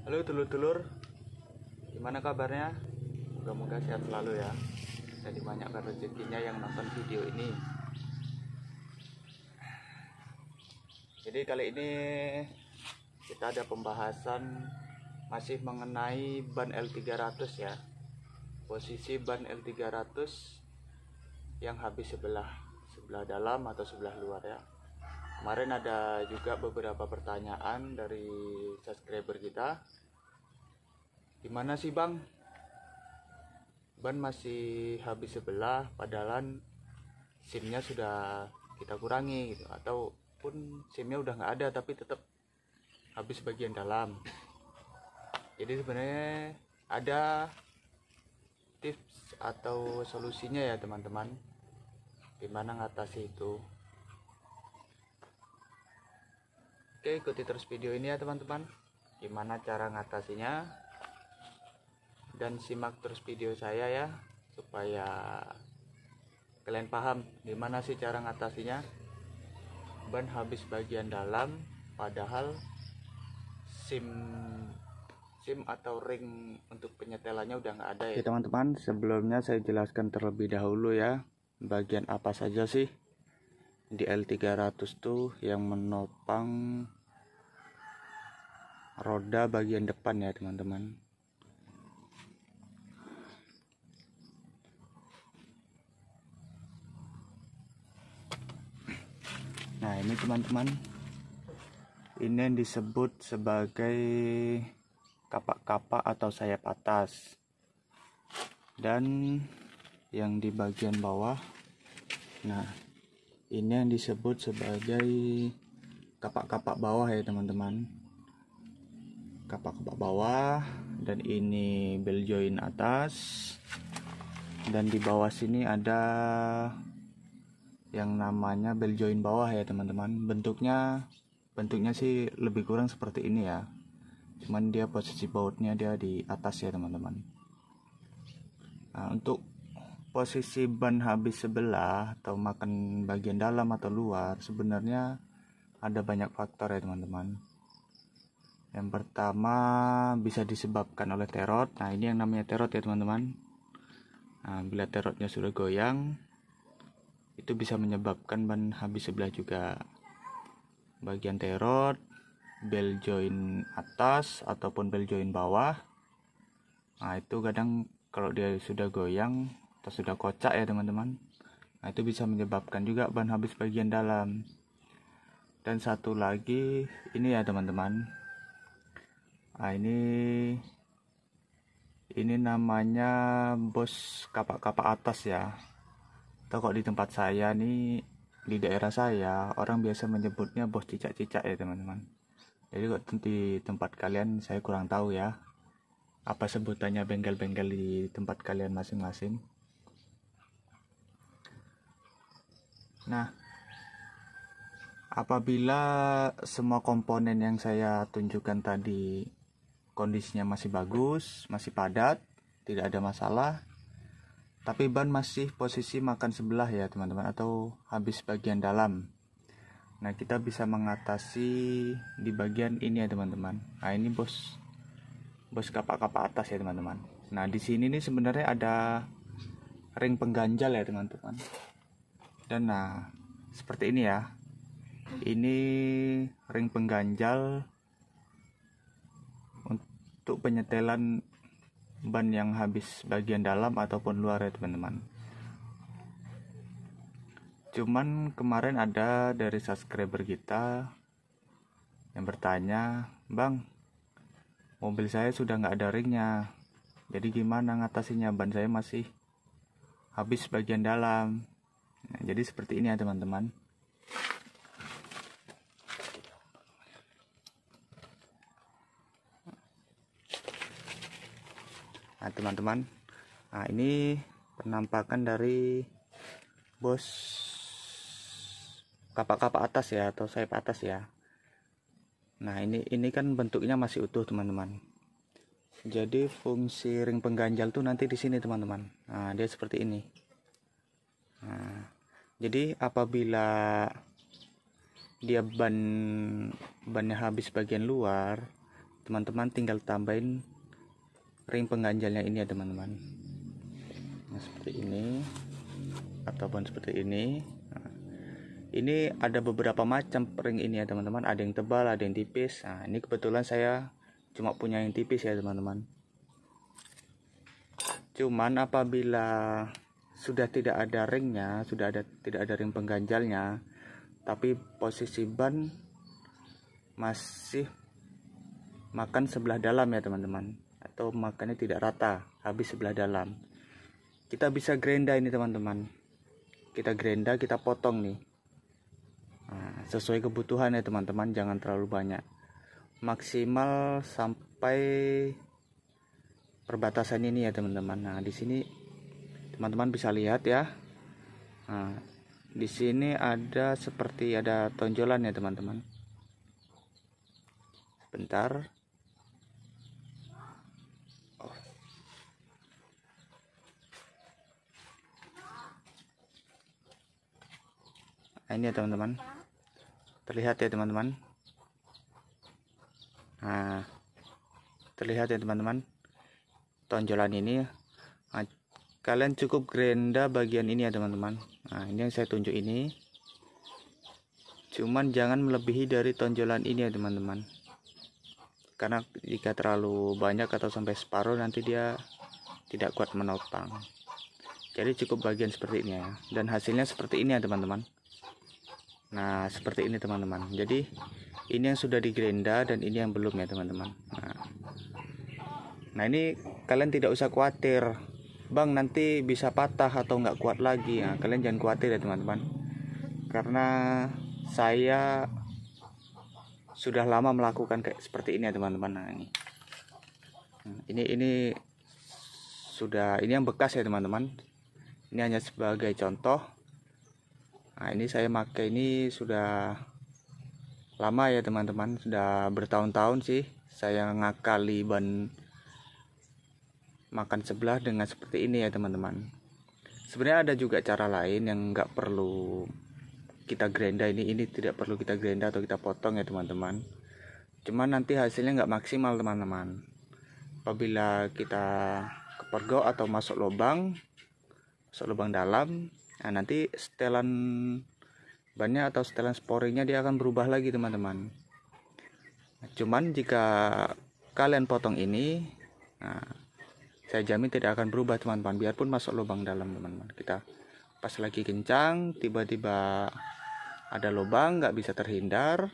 Halo telur-telur, gimana kabarnya? Moga-moga sehat selalu ya, dan dibanyakan rezekinya yang nonton video ini. Jadi kali ini kita ada pembahasan masih mengenai ban L300 ya. Posisi ban L300 yang habis sebelah dalam atau sebelah luar ya. Kemarin ada juga beberapa pertanyaan dari subscriber kita. Gimana sih bang, ban masih habis sebelah padahal SIM-nya sudah kita kurangi gitu, ataupun SIM-nya udah nggak ada tapi tetap habis bagian dalam. Jadi sebenarnya ada tips atau solusinya ya teman-teman, gimana ngatasi itu. Oke, ikuti terus video ini ya teman-teman, gimana cara ngatasinya, dan simak terus video saya ya, supaya kalian paham gimana sih cara ngatasinya ban habis bagian dalam padahal SIM atau ring untuk penyetelannya udah nggak ada ya. Oke teman-teman, sebelumnya saya jelaskan terlebih dahulu ya, bagian apa saja sih di L300 tuh yang menopang roda bagian depan ya teman-teman. Nah ini teman-teman, ini yang disebut sebagai kapak-kapak atau sayap atas, dan yang di bagian bawah, nah ini yang disebut sebagai kapak-kapak bawah ya teman-teman, kapak-kapak bawah. Dan ini ball joint atas, dan di bawah sini ada yang namanya ball joint bawah ya teman-teman. Bentuknya sih lebih kurang seperti ini ya, cuman dia posisi bautnya dia di atas ya teman-teman. Nah, untuk posisi ban habis sebelah atau makan bagian dalam atau luar, sebenarnya ada banyak faktor ya teman-teman. Yang pertama bisa disebabkan oleh terot. Nah ini yang namanya terot ya teman-teman. Nah, bila terotnya sudah goyang, itu bisa menyebabkan ban habis sebelah juga. Bagian terot, ball joint atas ataupun ball joint bawah, nah itu kadang kalau dia sudah goyang atau sudah kocak ya teman-teman, nah itu bisa menyebabkan juga ban habis bagian dalam. Dan satu lagi ini ya teman-teman, nah ini namanya bos kapak-kapak atas ya, atau kok di tempat saya nih, di daerah saya orang biasa menyebutnya bos cicak-cicak ya teman-teman. Jadi kok di tempat kalian saya kurang tahu ya apa sebutannya bengkel-bengkel di tempat kalian masing-masing. Nah, apabila semua komponen yang saya tunjukkan tadi kondisinya masih bagus, masih padat, tidak ada masalah, tapi ban masih posisi makan sebelah ya teman-teman, atau habis bagian dalam, nah kita bisa mengatasi di bagian ini ya teman-teman. Nah ini bos kapak-kapak atas ya teman-teman. Nah di sini nih sebenarnya ada ring pengganjal ya teman-teman. Dan nah seperti ini ya, ini ring pengganjal untuk penyetelan ban yang habis bagian dalam ataupun luar ya teman-teman. Cuman kemarin ada dari subscriber kita yang bertanya, bang, mobil saya sudah nggak ada ringnya, jadi gimana ngatasinya, ban saya masih habis bagian dalam. Nah, jadi seperti ini ya teman-teman. Nah teman-teman, nah ini penampakan dari bos kapak-kapak atas ya, atau sayap atas ya. Nah ini kan bentuknya masih utuh teman-teman. Jadi fungsi ring pengganjal tuh nanti di sini teman-teman. Nah dia seperti ini. Nah, jadi apabila dia bannya habis bagian luar, teman-teman tinggal tambahin ring pengganjalnya ini ya teman-teman. Nah, seperti ini ataupun seperti ini. Nah, ini ada beberapa macam ring ini ya teman-teman, ada yang tebal, ada yang tipis. Nah, ini kebetulan saya cuma punya yang tipis ya teman-teman. Cuman apabila sudah tidak ada ringnya, tidak ada ring pengganjalnya, tapi posisi ban masih makan sebelah dalam ya teman-teman, atau makannya tidak rata, habis sebelah dalam, kita bisa grenda ini teman-teman. Kita grenda, kita potong nih. Nah, sesuai kebutuhan ya teman-teman, jangan terlalu banyak, maksimal sampai perbatasan ini ya teman-teman. Nah, di sini teman-teman bisa lihat ya. Nah, di sini ada seperti ada tonjolan ya teman-teman. Sebentar. Nah, ini ya teman-teman. Terlihat ya teman-teman. Nah, terlihat ya teman-teman. Tonjolan ini. Nah, kalian cukup grenda bagian ini ya teman-teman. Nah, ini yang saya tunjuk ini. Cuman jangan melebihi dari tonjolan ini ya teman-teman. Karena jika terlalu banyak atau sampai separuh, nanti dia tidak kuat menopang. Jadi cukup bagian seperti ini ya. Dan hasilnya seperti ini ya teman-teman. Nah, seperti ini teman-teman. Jadi ini yang sudah digrenda dan ini yang belum ya teman-teman. Nah, ini kalian tidak usah khawatir, bang nanti bisa patah atau nggak kuat lagi. Nah, kalian jangan khawatir ya teman-teman, karena saya sudah lama melakukan kayak seperti ini ya teman-teman. Nah, ini sudah, ini yang bekas ya teman-teman. Ini hanya sebagai contoh. Nah, ini saya pakai ini sudah lama ya teman-teman, sudah bertahun-tahun sih saya ngakali ban makan sebelah dengan seperti ini ya teman-teman. Sebenarnya ada juga cara lain yang nggak perlu kita grenda, ini tidak perlu kita grenda atau kita potong ya teman-teman. Cuman nanti hasilnya nggak maksimal teman-teman. Apabila kita kepergok atau masuk lubang dalam, nah nanti setelan bannya atau setelan sporingnya dia akan berubah lagi teman-teman. Cuman jika kalian potong ini, nah, saya jamin tidak akan berubah teman-teman, biarpun masuk lubang dalam teman-teman. Kita pas lagi kencang, tiba-tiba ada lubang nggak bisa terhindar,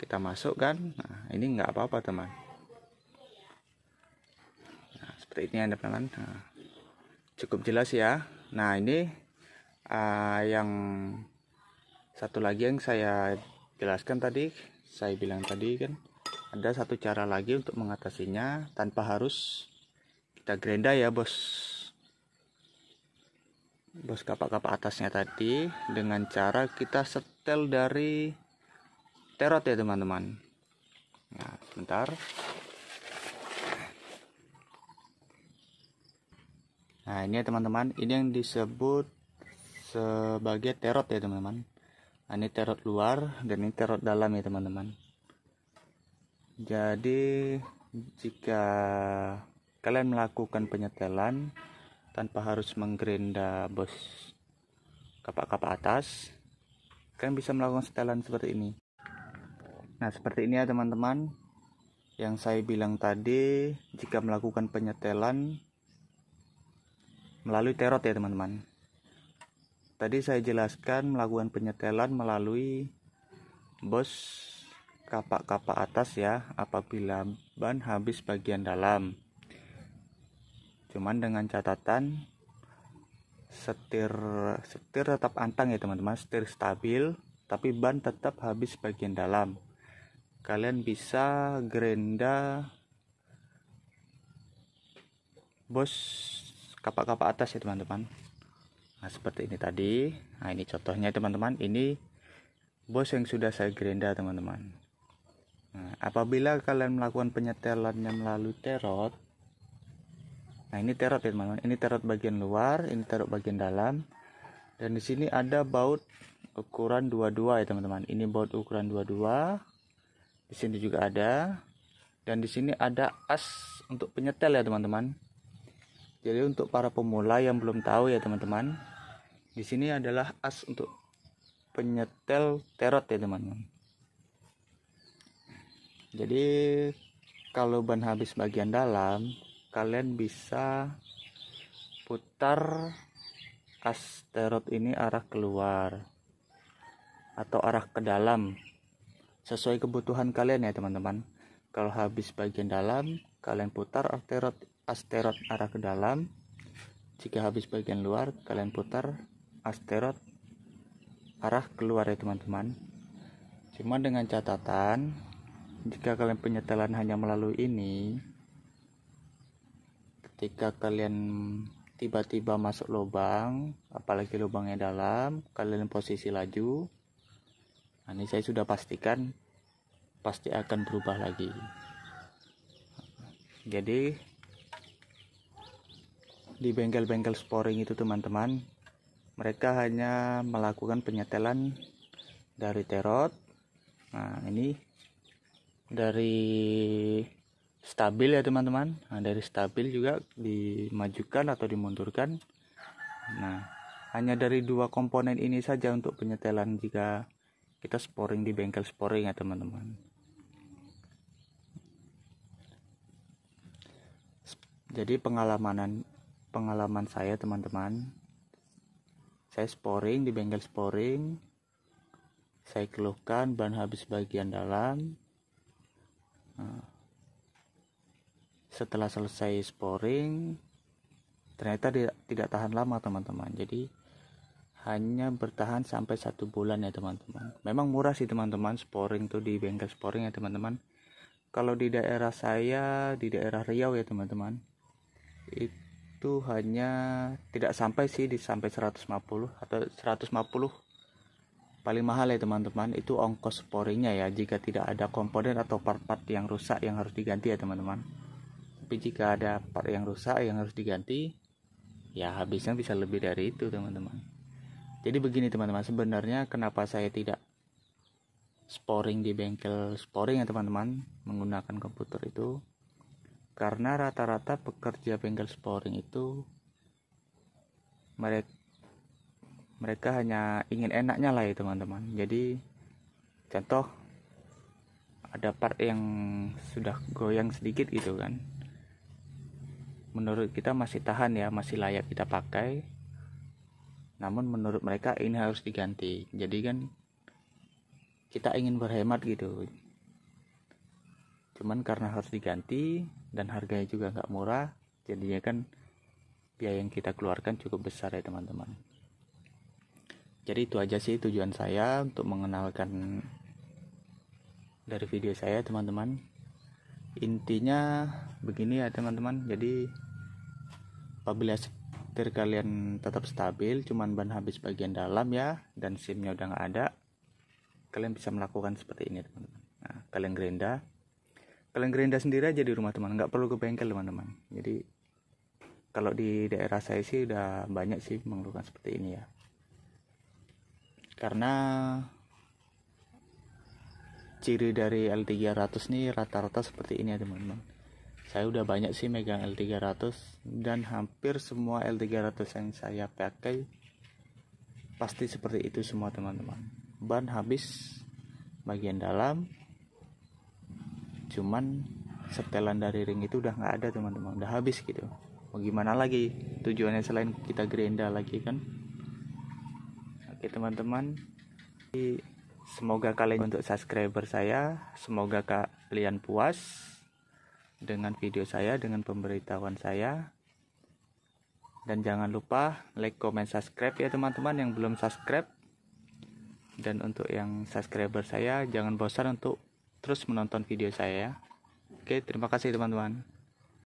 kita masukkan. Nah, ini nggak apa-apa teman. Nah, seperti ini ya teman-teman. Nah, cukup jelas ya. Nah, ini yang satu lagi yang saya jelaskan tadi, saya bilang tadi kan ada satu cara lagi untuk mengatasinya tanpa harus kita grenda ya bos kapak-kapak atasnya tadi, dengan cara kita setel dari terot ya teman-teman. Nah, sebentar. Nah, ini ya teman-teman, ini yang disebut sebagai terot ya teman-teman. Nah, ini terot luar dan ini terot dalam ya teman-teman. Jadi jika kalian melakukan penyetelan tanpa harus menggrenda bos kapak-kapak atas, kalian bisa melakukan setelan seperti ini. Nah, seperti ini ya teman-teman yang saya bilang tadi, jika melakukan penyetelan melalui terot ya teman-teman. Tadi saya jelaskan melakukan penyetelan melalui bos kapak-kapak atas ya, apabila ban habis bagian dalam. Cuman dengan catatan setir tetap antang ya teman-teman, setir stabil, tapi ban tetap habis bagian dalam. Kalian bisa grenda bos kapak-kapak atas ya teman-teman. Nah, seperti ini tadi. Nah, ini contohnya teman-teman, ini bos yang sudah saya grenda teman-teman. Nah, apabila kalian melakukan penyetelannya melalui terot, nah ini terot ya teman-teman, ini terot bagian luar, ini terot bagian dalam, dan di sini ada baut ukuran 22 ya teman-teman. Ini baut ukuran 22, di sini juga ada. Dan di sini ada as untuk penyetel ya teman-teman. Jadi untuk para pemula yang belum tahu ya teman-teman, di sini adalah as untuk penyetel terot ya teman-teman. Jadi kalau ban habis bagian dalam, kalian bisa putar as terot ini arah keluar atau arah ke dalam sesuai kebutuhan kalian ya teman-teman. Kalau habis bagian dalam, kalian putar as terot arah ke dalam. Jika habis bagian luar, kalian putar as terot arah keluar ya teman-teman. Cuma dengan catatan, jika kalian penyetelan hanya melalui ini, ketika kalian tiba-tiba masuk lubang, apalagi lubangnya dalam, kalian posisi laju, nah ini saya sudah pastikan pasti akan berubah lagi. Jadi di bengkel-bengkel sporing itu teman-teman, mereka hanya melakukan penyetelan dari terot. Nah ini dari stabil ya teman-teman. Nah dari stabil juga dimajukan atau dimundurkan. Nah hanya dari dua komponen ini saja untuk penyetelan jika kita sporing di bengkel sporing ya teman-teman. Jadi pengalaman saya teman-teman, saya sporing di bengkel sporing, saya keluhkan ban habis bagian dalam. Nah, setelah selesai sporing, ternyata tidak tahan lama teman-teman. Jadi hanya bertahan sampai 1 bulan ya teman-teman. Memang murah sih teman-teman sporing tuh di bengkel sporing ya teman-teman. Kalau di daerah saya, di daerah Riau ya teman-teman, itu hanya tidak sampai sih sampai 150 atau 150 paling mahal ya teman-teman. Itu ongkos sporingnya ya, jika tidak ada komponen atau part-part yang rusak yang harus diganti ya teman-teman. Tapi jika ada part yang rusak yang harus diganti, ya habisnya bisa lebih dari itu teman-teman. Jadi begini teman-teman, sebenarnya kenapa saya tidak sporing di bengkel sporing ya teman-teman, menggunakan komputer itu, karena rata-rata pekerja bengkel sporing itu mereka hanya ingin enaknya lah ya teman-teman. Jadi contoh ada part yang sudah goyang sedikit gitu kan, menurut kita masih tahan ya, masih layak kita pakai, namun menurut mereka ini harus diganti. Jadi kan kita ingin berhemat gitu, cuman karena harus diganti dan harganya juga nggak murah, jadinya kan biaya yang kita keluarkan cukup besar ya teman-teman. Jadi itu aja sih tujuan saya untuk mengenalkan dari video saya teman-teman. Intinya begini ya teman-teman, jadi apabila setir kalian tetap stabil, cuman ban habis bagian dalam ya, dan SIM-nya udah nggak ada, kalian bisa melakukan seperti ini teman-teman. Nah, kalian gerinda sendiri aja di rumah teman, nggak perlu ke bengkel teman-teman. Jadi kalau di daerah saya sih udah banyak sih melakukan seperti ini ya, karena ciri dari L300 nih rata-rata seperti ini ya teman-teman. Saya udah banyak sih megang L300, dan hampir semua L300 yang saya pakai pasti seperti itu semua teman-teman. Ban habis bagian dalam, cuman setelan dari ring itu udah nggak ada teman-teman, udah habis gitu. Mau gimana lagi, tujuannya selain kita gerinda lagi kan. Oke teman-teman, semoga kalian untuk subscriber saya, semoga kalian puas dengan video saya, dengan pemberitahuan saya. Dan jangan lupa like, comment, subscribe ya teman-teman yang belum subscribe. Dan untuk yang subscriber saya, jangan bosan untuk terus menonton video saya ya. Oke, terima kasih teman-teman.